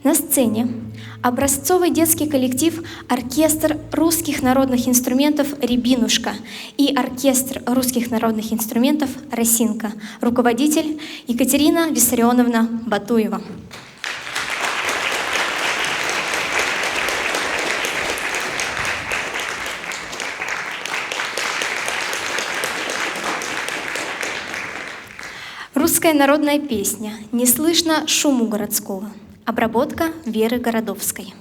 На сцене образцовый детский коллектив «Оркестр русских народных инструментов «Рябинушка» и «Оркестр русских народных инструментов «Росинка». Руководитель Екатерина Виссарионовна Батуева. Русская народная песня «Не слышно шуму городского». Обработка Веры Городовской.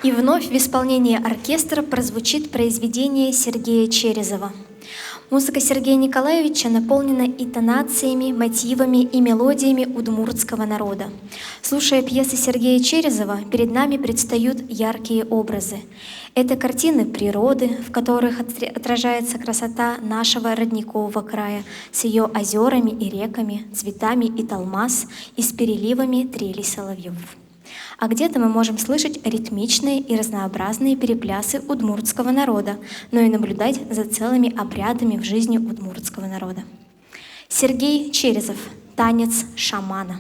И вновь в исполнении оркестра прозвучит произведение Сергея Черезова. Музыка Сергея Николаевича наполнена интонациями, мотивами и мелодиями удмуртского народа. Слушая пьесы Сергея Черезова, перед нами предстают яркие образы. Это картины природы, в которых отражается красота нашего родникового края с ее озерами и реками, цветами и талмаз и с переливами трелей соловьев. А где-то мы можем слышать ритмичные и разнообразные переплясы удмуртского народа, но и наблюдать за целыми обрядами в жизни удмуртского народа. Сергей Черезов. Танец шамана.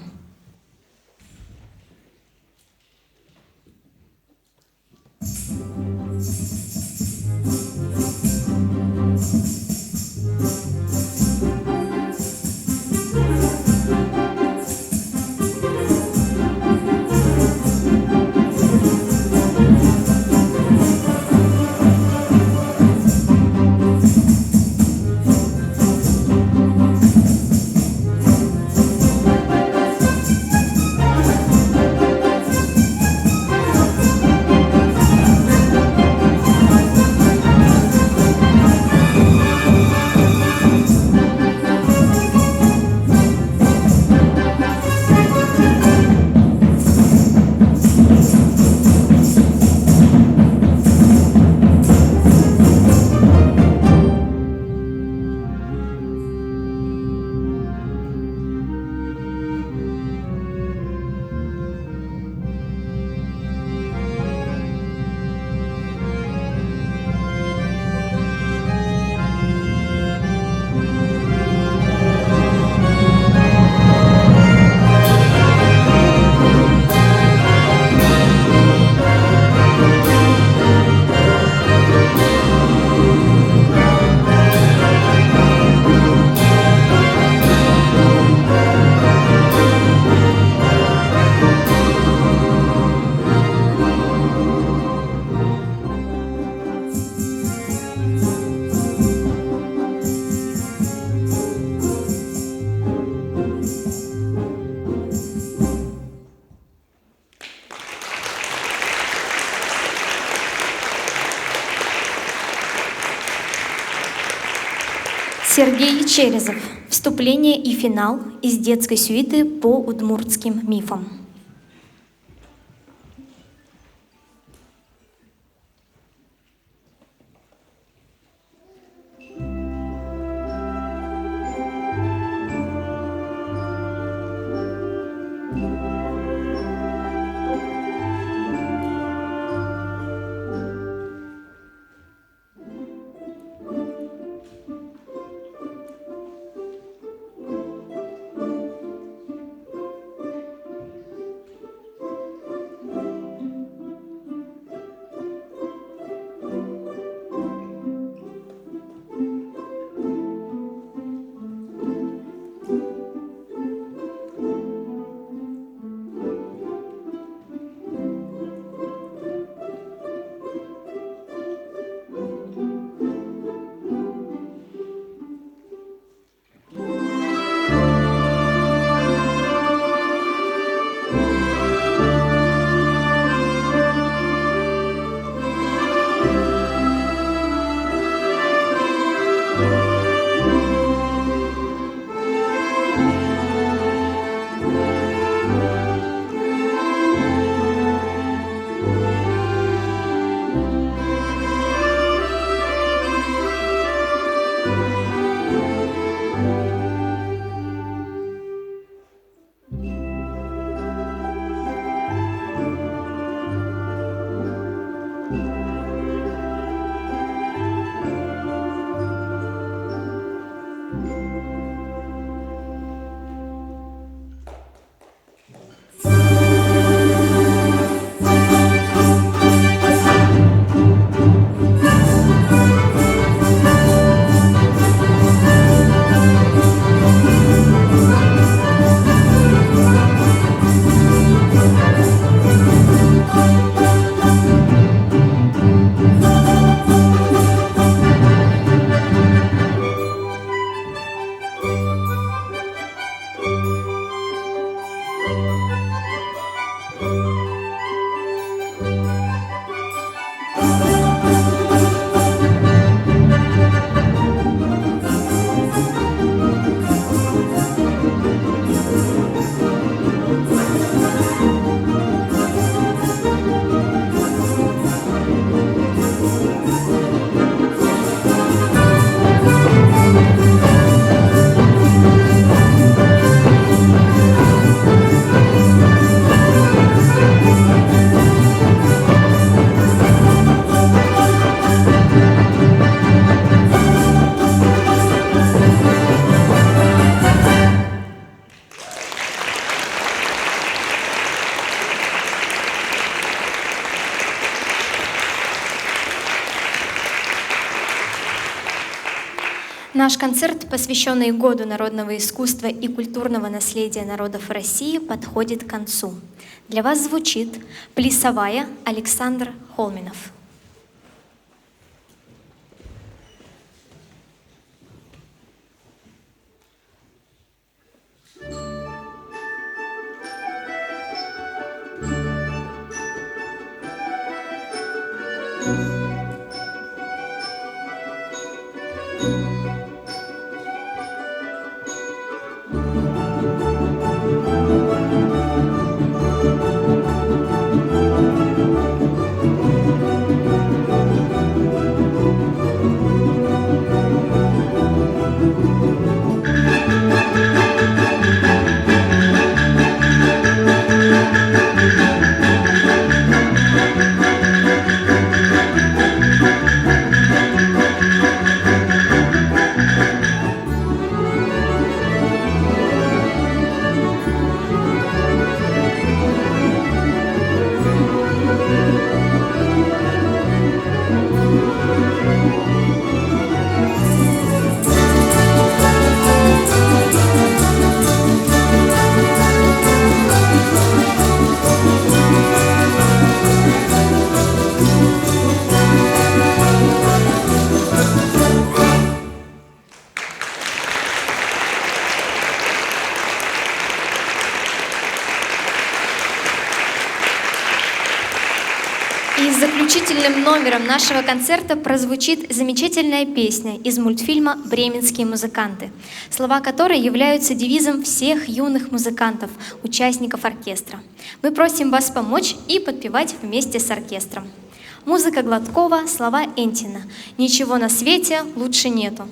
Сергей Черезов. Вступление и финал из детской сюиты по удмуртским мифам. Наш концерт, посвященный Году народного искусства и культурного наследия народов России, подходит к концу. Для вас звучит «Плясовая» Александр Холминов. И заключительным номером нашего концерта прозвучит замечательная песня из мультфильма «Бременские музыканты», слова которой являются девизом всех юных музыкантов, участников оркестра. Мы просим вас помочь и подпевать вместе с оркестром. Музыка Гладкова, слова Энтина. «Ничего на свете лучше нету».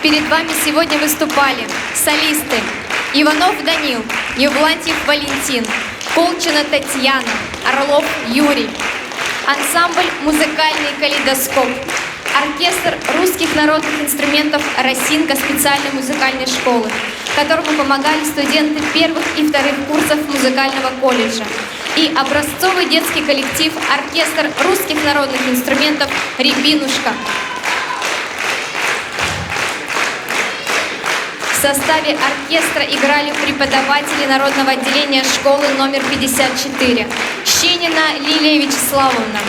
Перед вами сегодня выступали солисты Иванов Данил, Евлантьев Валентин, Колчина Татьяна, Орлов Юрий, ансамбль «Музыкальный калейдоскоп», оркестр русских народных инструментов «Росинка» специальной музыкальной школы, которому помогали студенты первых и вторых курсов музыкального колледжа, и образцовый детский коллектив «Оркестр русских народных инструментов «Рябинушка». В составе оркестра играли преподаватели народного отделения школы номер 54 Щенина Лилия Вячеславовна,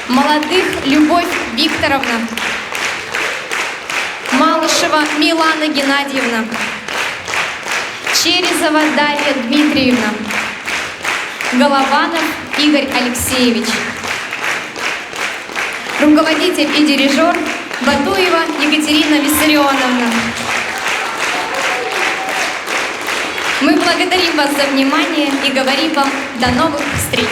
молодых Любовь Викторовна, Малышева Милана Геннадьевна, Черезова Дарья Дмитриевна, Голованов Игорь Алексеевич, руководитель и дирижер Батуева Екатерина Виссарионовна. Мы благодарим вас за внимание и говорим вам до новых встреч.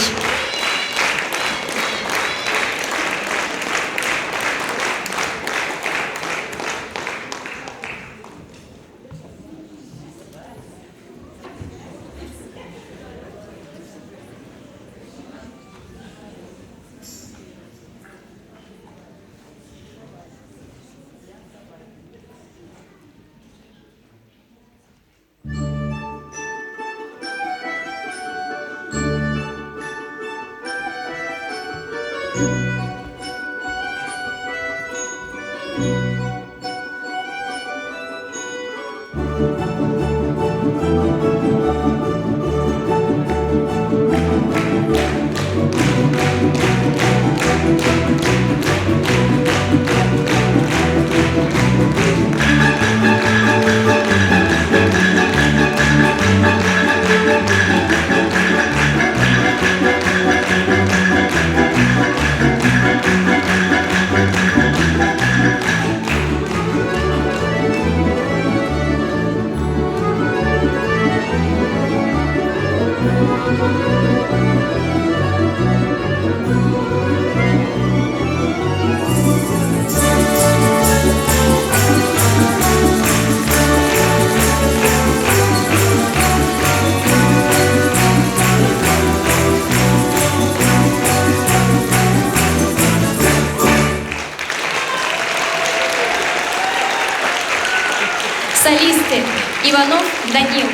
Солисты: Иванов Данил,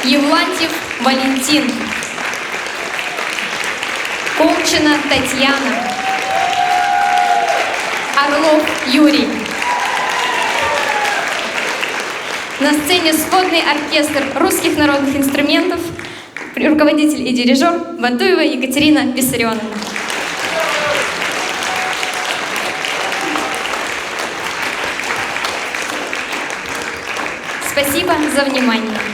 Евлантьев Валентин, Колчина Татьяна, Орлов Юрий. На сцене сводный оркестр русских народных инструментов, руководитель и дирижер Батуева Екатерина Виссарионовна. Спасибо за внимание.